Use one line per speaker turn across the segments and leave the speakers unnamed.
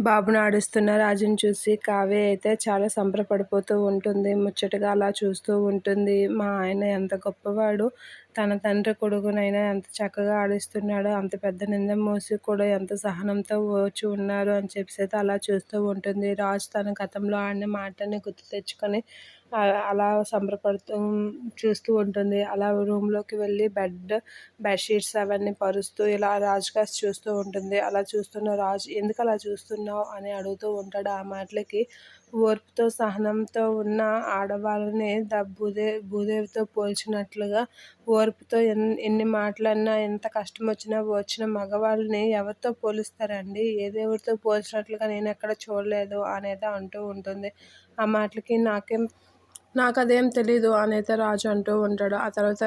బాబును ఆడిస్తున్న రాజుని చూసి కావ్య అయితే చాలా సంబరపడిపోతూ ఉంటుంది. ముచ్చటగా అలా చూస్తూ ఉంటుంది. మా ఆయన ఎంత గొప్పవాడు, తన తండ్రి కొడుకునైనా ఎంత చక్కగా ఆడిస్తున్నాడో, అంత పెద్ద నింద మోసి కూడా ఎంత సహనంతో ఓర్చి ఉన్నారు అని చెప్పేసి అలా చూస్తూ ఉంటుంది. రాజు తన గతంలో ఆడిన మాటని గుర్తు తెచ్చుకొని అలా సంబరపడుతూ చూస్తూ ఉంటుంది. అలా రూమ్లోకి వెళ్ళి బెడ్షీట్స్ అవన్నీ పరుస్తూ ఇలా రాజుగారు చూస్తూ ఉంటుంది. అలా చూస్తున్న రాజు ఎందుకు అలా చూస్తున్నావు అని అడుగుతూ ఉంటాడు. ఆ మాటలకి ఓర్పుతో సహనంతో ఉన్న ఆడవాళ్ళని భూదేవితో పోల్చినట్లుగా ఓర్పుతో ఎన్ని మాటలన్నా ఎంత కష్టం వచ్చిన మగవాళ్ళని ఎవరితో పోలుస్తారండి, ఏ దేవుడితో పోల్చినట్లుగా నేను ఎక్కడ చూడలేదు అనేది అంటూ ఉంటుంది. ఆ మాటలకి నాకదేం తెలీదు అనేది రాజు అంటూ ఉంటాడు. ఆ తర్వాత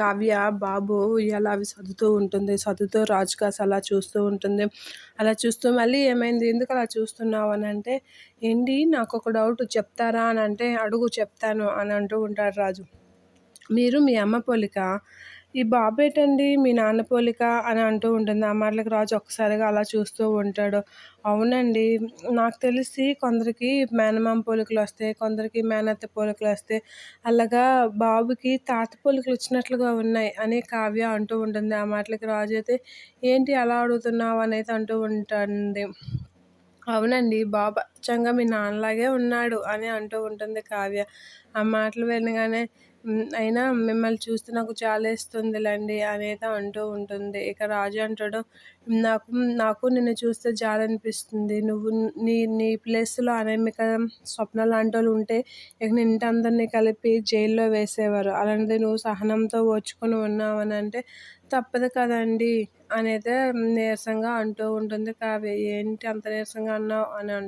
కావ్య బాబు ఉయ్యాల అవి సర్దుతూ ఉంటుంది. సర్దుతూ రాజుగా అలా చూస్తూ ఉంటుంది. అలా చూస్తూ మళ్ళీ ఏమైంది, ఎందుకు అలా చూస్తున్నావు అని అంటే, ఏంటి నాకు ఒక డౌట్ చెప్తారా అని అంటే, అడుగు చెప్తాను అని అంటూ ఉంటాడు రాజు. మీరు మీ అమ్మ పోలిక, ఈ బాబు ఏంటండి మీ నాన్న పోలిక అని అంటూ ఉంటుంది. ఆ మాటలకు రాజు ఒక్కసారిగా అలా చూస్తూ ఉంటాడు. అవునండి, నాకు తెలిసి కొందరికి మేనమామ పోలికలు వస్తాయి, కొందరికి మేనత్త పోలికలు వస్తాయి, అలాగా బాబుకి తాత పోలికలు వచ్చినట్లుగా ఉన్నాయి అని కావ్య అంటూ ఉంటుంది. ఆ మాటలకి రాజు అయితే ఏంటి అలా అడుగుతున్నావు అనేది అంటూ ఉంటుంది. అవునండి, బాబు అచ్చంగా మీ నాన్నలాగే ఉన్నాడు అని అంటూ ఉంటుంది కావ్య. ఆ మాటలు వినగానే అయినా మిమ్మల్ని చూస్తే నాకు జాలేస్తుందిలేండి అనేది అంటూ ఉంటుంది. ఇక రాజు అంటాడు, నాకు నాకు నిన్ను చూస్తే జాలనిపిస్తుంది. నువ్వు నీ ప్లేస్లో అనామిక, స్వప్న లాంటి వాళ్ళు ఉంటే ఇక అందరినీ కలిపి జైల్లో వేసేవారు. అలాంటిది నువ్వు సహనంతో ఓర్చుకొని ఉన్నావు అని అంటే తప్పదు కదండి అనేది నీరసంగా అంటూ ఉంటుంది కావ్య. ఏంటి అంత నీరసంగా అన్నావు అని